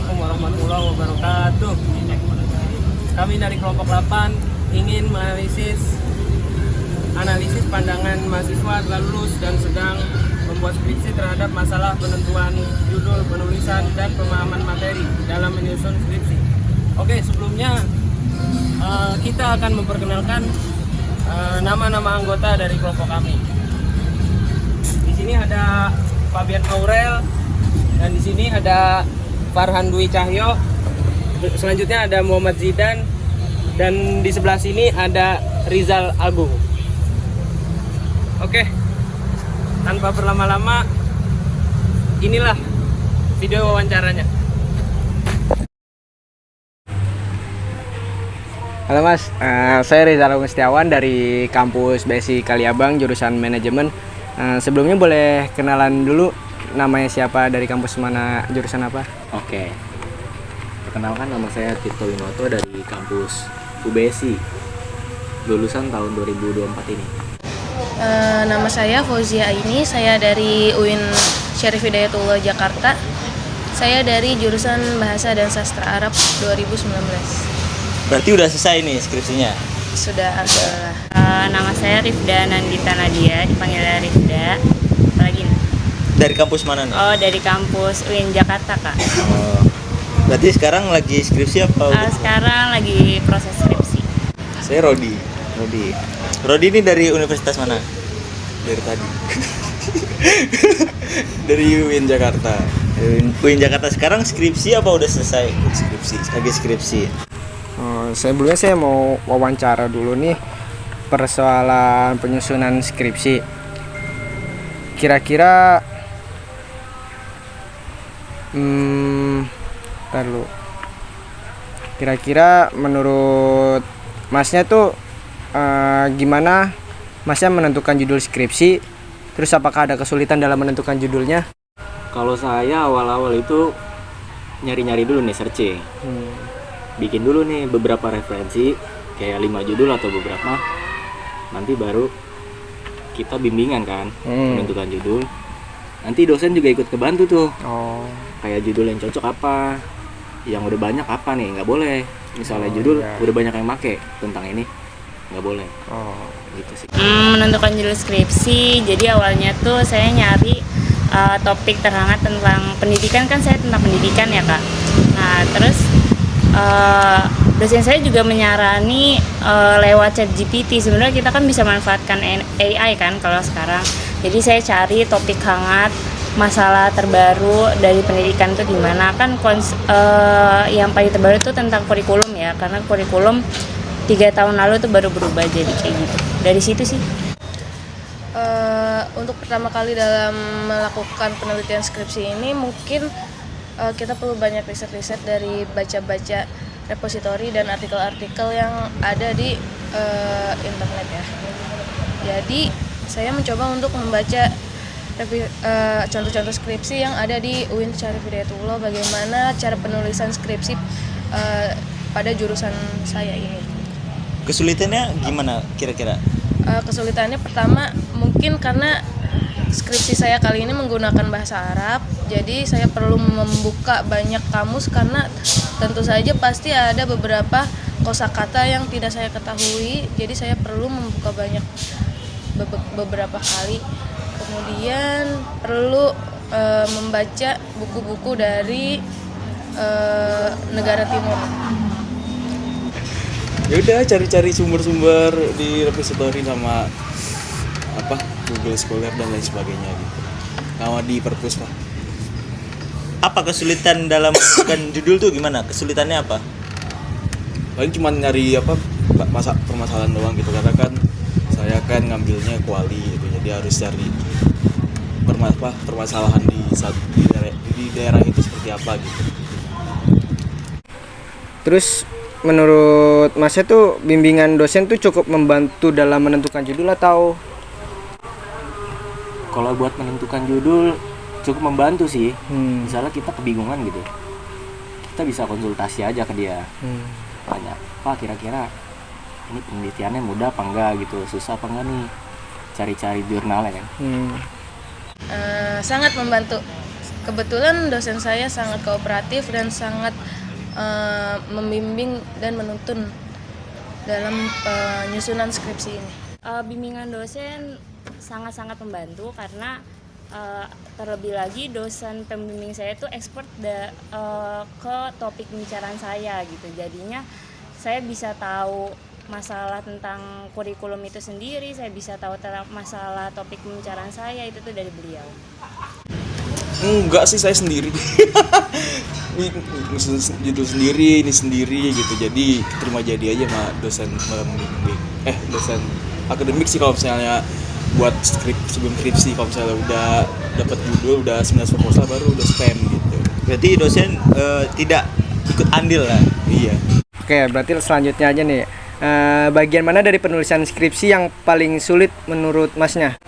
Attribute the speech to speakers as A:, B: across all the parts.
A: Assalamualaikum warahmatullahi wabarakatuh. Kami dari kelompok 8 ingin analisis pandangan mahasiswa telah lulus dan sedang membuat skripsi terhadap masalah penentuan judul, penulisan, dan pemahaman materi dalam menyusun skripsi. Oke, sebelumnya kita akan memperkenalkan nama-nama anggota dari kelompok kami. Di sini ada Fabian Aurel, dan di sini ada Farhan Dwi Cahyo. Selanjutnya ada Muhammad Zidan, dan di sebelah sini ada Rizal Agung. Oke, tanpa berlama-lama, inilah video wawancaranya.
B: Halo Mas, saya Rizal Agung Setiawan dari kampus BSI Kaliabang, jurusan manajemen. Sebelumnya boleh kenalan dulu, namanya siapa, dari kampus mana, jurusan apa?
C: Oke, perkenalkan, nama saya Tito Winoto dari kampus UBSI, lulusan tahun 2024 ini.
D: Nama saya Fauzia Aini, saya dari UIN Syarif Hidayatullah Jakarta. Saya dari jurusan Bahasa dan Sastra Arab 2019.
C: Berarti udah selesai nih skripsinya?
D: Sudah, alhamdulillah.
E: Nama saya Rifda Nandita Nadia, dipanggil Rifda. Apalagi nih?
C: Dari kampus mana nih?
E: Oh, dari kampus UIN Jakarta, Kak.
C: Oh, berarti sekarang lagi skripsi apa?
E: Sekarang lagi proses skripsi.
C: Saya Rodi. Rodi ini dari universitas mana? Dari tadi. Dari UIN Jakarta. UIN Jakarta sekarang skripsi apa udah selesai? Lagi skripsi.
B: Sebelumnya saya mau wawancara dulu nih persoalan penyusunan skripsi. Kira-kira Kira-kira menurut Masnya tuh gimana Masnya menentukan judul skripsi? Terus apakah ada kesulitan dalam menentukan judulnya?
C: Kalau saya awal-awal itu nyari-nyari dulu nih, searching. Bikin dulu nih beberapa referensi, kayak 5 judul atau beberapa. Nanti baru kita bimbingan kan, menentukan judul. Nanti dosen juga ikut kebantu tuh. Kayak judul yang cocok apa, yang udah banyak apa nih, nggak boleh. Misalnya judul udah banyak yang make tentang ini, nggak boleh. Gitu sih.
E: Menentukan judul skripsi, jadi awalnya tuh saya nyari topik terhangat tentang pendidikan, kan saya tentang pendidikan ya Kak. Nah terus dosen saya juga menyarani lewat ChatGPT. Sebenarnya kita kan bisa manfaatkan AI kan kalau sekarang. Jadi saya cari topik hangat, masalah terbaru dari pendidikan itu gimana. Kan yang paling terbaru itu tentang kurikulum ya, karena kurikulum 3 tahun lalu itu baru berubah jadi kayak gitu. Dari situ sih.
D: Untuk pertama kali dalam melakukan penelitian skripsi ini mungkin kita perlu banyak riset-riset dari baca-baca repositori dan artikel-artikel yang ada di internet ya. Jadi saya mencoba untuk membaca contoh-contoh skripsi yang ada di UIN Syarif Hidayatullah, bagaimana cara penulisan skripsi pada jurusan saya ini.
C: Kesulitannya gimana kira-kira?
D: Kesulitannya pertama mungkin karena skripsi saya kali ini menggunakan bahasa Arab, jadi saya perlu membuka banyak kamus karena tentu saja pasti ada beberapa kosakata yang tidak saya ketahui, jadi saya perlu membuka beberapa kali. Kemudian perlu membaca buku-buku dari negara timur.
F: Ya udah, cari-cari sumber-sumber di repository sama Google Scholar dan lain sebagainya gitu. Sama di perpus lah.
C: Apa kesulitan dalam menentukan judul tuh gimana? Kesulitannya apa?
F: Paling cuma nyari permasalahan doang gitu, karena kan saya kan ngambilnya kuali gitu, jadi harus cari permasalahan di daerah itu seperti apa gitu.
B: Terus menurut Masnya tuh bimbingan dosen tuh cukup membantu dalam menentukan judul atau?
C: Kalau buat menentukan judul cukup membantu sih. Misalnya kita kebingungan gitu, kita bisa konsultasi aja ke dia. Tanya, Pak kira-kira ini penelitiannya mudah apa enggak gitu, susah apa enggak nih, cari-cari jurnalnya kan.
D: Sangat membantu. kebetulan dosen saya sangat kooperatif dan sangat membimbing dan menuntun dalam penyusunan skripsi ini.
E: Bimbingan dosen sangat-sangat membantu karena terlebih lagi dosen pembimbing saya itu expert ke topik pembicaraan saya gitu. Jadinya saya bisa tahu masalah tentang kurikulum itu sendiri, saya bisa tahu tentang masalah topik pembicaraan saya itu tuh dari beliau.
F: Enggak sih, saya sendiri. Judul sendiri, ini sendiri gitu. Jadi terima jadi aja sama dosen pembimbing. Dosen akademik sih kalau misalnya buat sebelum skripsi, kalau misalnya udah dapat judul, udah 19 proposal baru udah spam gitu.
G: Berarti dosen tidak ikut andil lah.
F: Iya.
B: Oke, berarti selanjutnya aja nih. Bagian mana dari penulisan skripsi yang paling sulit menurut Masnya?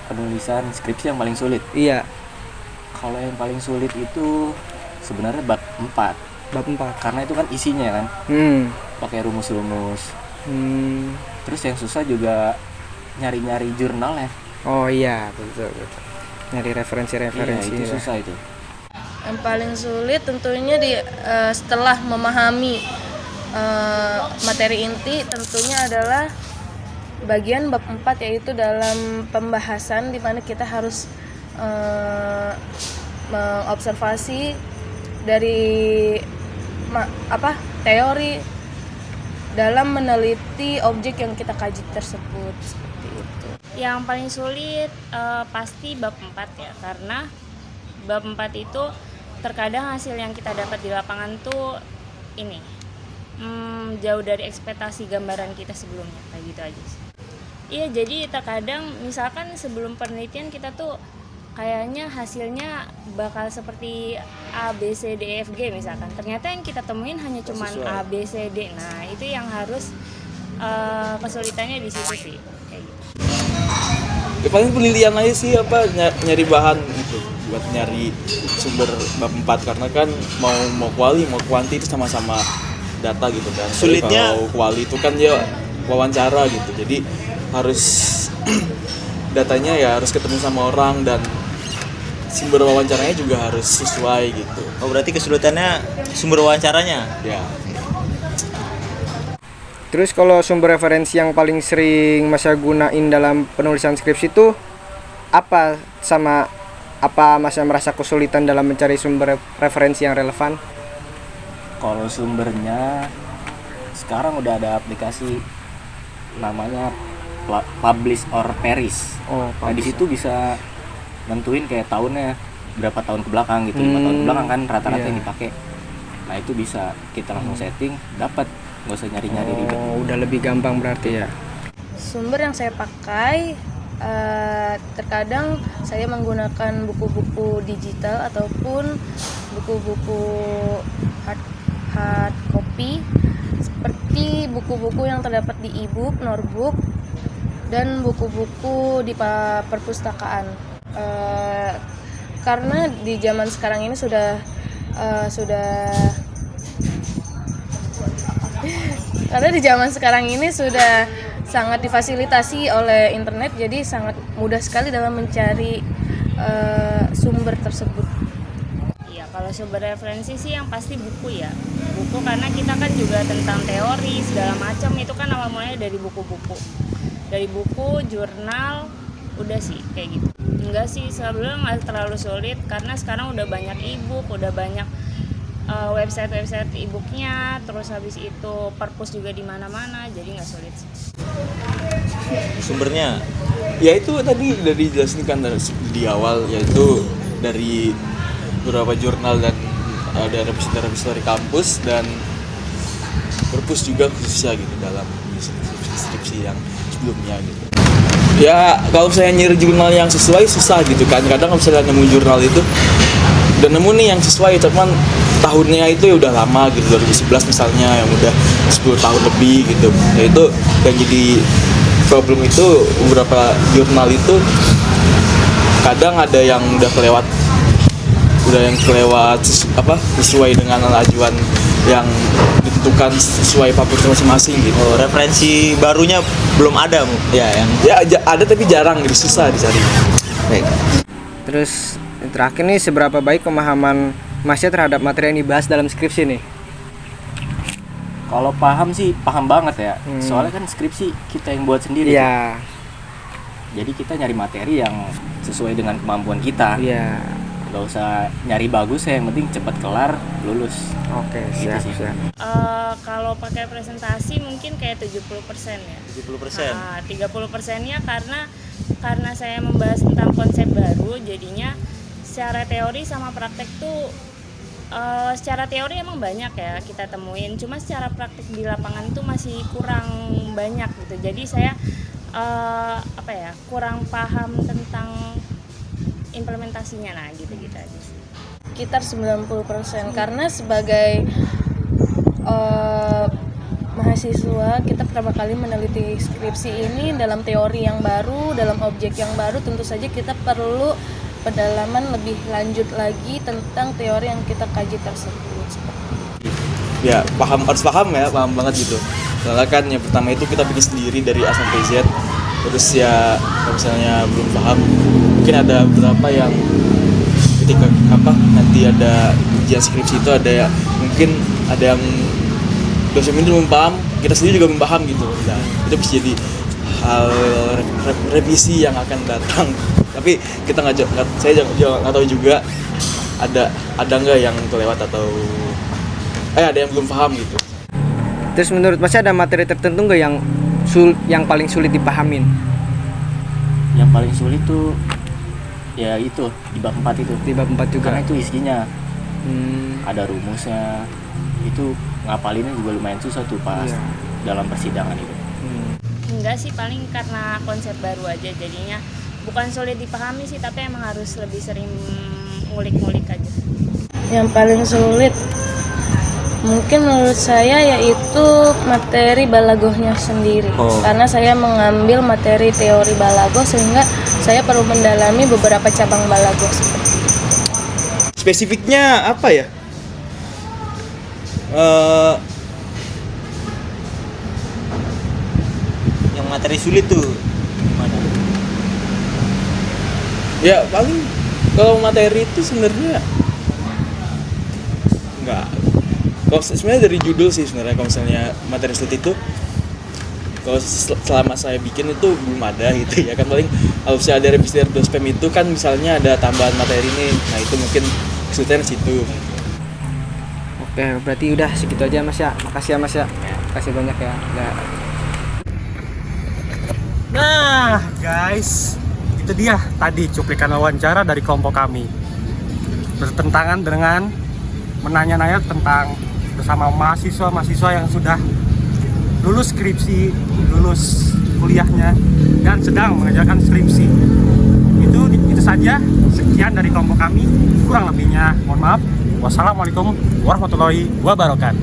C: Penulisan skripsi yang paling sulit.
B: Iya,
C: Kalau yang paling sulit itu sebenarnya bab 4.
B: bab 4.
C: Karena itu kan isinya kan pakai rumus-rumus. Terus yang susah juga nyari-nyari jurnal ya.
B: Oh iya, betul. Nyari referensi-referensi.
C: Iya, itu susah itu.
D: Yang paling sulit tentunya setelah memahami materi inti tentunya adalah bagian bab 4, yaitu dalam pembahasan di mana kita harus mengobservasi dari teori dalam meneliti objek yang kita kaji tersebut, seperti itu.
E: Yang paling sulit pasti bab 4 ya, karena bab 4 itu terkadang hasil yang kita dapat di lapangan tuh jauh dari ekspektasi gambaran kita sebelumnya, kayak gitu aja sih. Iya, jadi terkadang misalkan sebelum penelitian kita tuh kayaknya hasilnya bakal seperti A, B, C, D, E, F, G misalkan. Ternyata yang kita temuin hanya cuman A, B, C, D. Nah, itu yang harus kesulitannya di situ sih. Kayak gitu.
F: Ya paling penelitian aja sih, nyari bahan gitu buat nyari sumber bab 4, karena kan mau kuali mau kuanti itu sama-sama data gitu kan.
G: Sulitnya
F: kalau kuali itu kan dia wawancara gitu. Jadi harus datanya ya harus ketemu sama orang dan sumber wawancaranya juga harus sesuai gitu.
G: Oh, berarti kesulitannya sumber wawancaranya.
F: Ya.
B: Terus kalau sumber referensi yang paling sering Masnya gunain dalam penulisan skripsi itu apa? Sama apa Masnya merasa kesulitan dalam mencari sumber referensi yang relevan?
C: Kalau sumbernya sekarang udah ada aplikasi namanya Publish or Perish. Nah, di situ bisa nentuin kayak tahunnya berapa tahun ke belakang gitu, 5 tahun ke belakang kan rata-rata yang dipakai. Nah, itu bisa kita langsung setting, dapat, nggak usah nyari-nyari ribet.
B: Udah lebih gampang berarti ya.
D: Sumber yang saya pakai terkadang saya menggunakan buku-buku digital ataupun buku-buku hard copy, seperti buku-buku yang terdapat di e-book, notebook, dan buku-buku di perpustakaan. Karena di zaman sekarang ini sudah sangat difasilitasi oleh internet, jadi sangat mudah sekali dalam mencari sumber tersebut.
E: Iya, kalau sumber referensi sih yang pasti buku ya. Buku karena kita kan juga tentang teori segala macam itu kan awal mulanya dari buku-buku. Dari buku, jurnal, udah sih kayak gitu. Enggak sih, sebelum nggak terlalu sulit karena sekarang udah banyak e-book, udah banyak website e-booknya, terus habis itu perpus juga di mana-mana, jadi nggak sulit sih.
G: Sumbernya
F: Ya itu tadi udah dijelasin kan di awal, yaitu dari beberapa jurnal dan ada revisi dari kampus dan perpus juga khususnya gitu dalam skripsi yang sebelumnya gitu. Ya kalau saya nyari jurnal yang sesuai susah gitu kan, kadang kalau misalnya nemu jurnal itu udah nemu nih yang sesuai, cuman tahunnya itu ya udah lama gitu, 2011 misalnya yang udah 10 tahun lebih gitu. Ya itu yang jadi problem itu, beberapa jurnal itu kadang ada yang udah kelewat sesuai dengan ajuan yang ditentukan sesuai fakultas masing-masing gitu.
G: oh, referensi barunya belum ada
F: Ya ada tapi jarang gitu, susah dicari.
G: Baik.
B: Terus Yang terakhir nih, seberapa baik pemahaman Masnya terhadap materi yang dibahas dalam skripsi nih?
C: Kalau paham sih paham banget ya. Soalnya kan skripsi kita yang buat sendiri.
B: Iya.
C: Jadi kita nyari materi yang sesuai dengan kemampuan kita.
B: Iya.
C: Gak usah nyari bagus ya, yang penting cepat kelar, lulus.
B: Oke,
C: Gitu
B: siap,
C: sih.
B: siap.
E: Kalau pakai presentasi mungkin kayak 70% ya.
G: 70%.
E: 30%-nya karena saya membahas tentang konsep baru, jadinya secara teori sama praktek tuh secara teori emang banyak ya kita temuin, cuma secara praktek di lapangan tuh masih kurang banyak gitu. Jadi saya kurang paham tentang implementasinya, nah gitu-gitu aja sih.
D: Sekitar 90% karena sebagai mahasiswa kita pertama kali meneliti skripsi ini dalam teori yang baru, dalam objek yang baru, tentu saja kita perlu pendalaman lebih lanjut lagi tentang teori yang kita kaji tersebut.
F: Ya harus paham banget gitu. Soalnya kan yang pertama itu kita bikin sendiri dari A sampai Z. Terus ya kalau misalnya belum paham, mungkin ada beberapa yang ketika nanti ada ujian skripsi itu ada mungkin ada yang dosen ini belum paham, kita sendiri juga belum paham gitu. Nah, itu bisa jadi hal revisi yang akan datang. Tapi kita saya nggak tahu juga ada nggak yang kelewat atau ada yang belum paham gitu.
B: Terus menurut Mas ada materi tertentu nggak yang paling sulit dipahamin?
C: Yang paling sulit tuh ya itu di bab 4 itu.
B: Di bab 4 juga.
C: Karena itu isinya ada rumusnya. Itu ngapalinnya juga lumayan susah tuh pas dalam persidangan itu.
E: Enggak sih, paling karena konsep baru aja, jadinya bukan sulit dipahami sih, tapi emang harus lebih sering ngulik-ngulik aja.
D: Yang paling sulit mungkin menurut saya yaitu materi balagohnya sendiri. Karena saya mengambil materi teori balagoh sehingga saya perlu mendalami beberapa cabang balagoh seperti itu.
G: Spesifiknya apa ya? Yang materi sulit tuh gimana?
F: Ya paling kalau materi itu sebenarnya enggak. Kalau sebenarnya dari judul sih sebenarnya, kalau misalnya materi sulit itu kalau selama saya bikin itu belum ada gitu ya kan. Paling kalau misalnya ada revisi dari dospem itu kan misalnya ada tambahan materi ini, nah itu mungkin kesulitan di situ.
B: Oke, berarti udah segitu aja Mas ya. Makasih ya Mas ya. Makasih banyak ya.
H: Nah guys, itu dia tadi cuplikan wawancara dari kelompok kami, bertentangan dengan menanya-nanya tentang bersama mahasiswa yang sudah lulus skripsi, lulus kuliahnya dan sedang mengerjakan skripsi. Itu saja, sekian dari kelompok kami. Kurang lebihnya mohon maaf. Wassalamualaikum warahmatullahi wabarakatuh.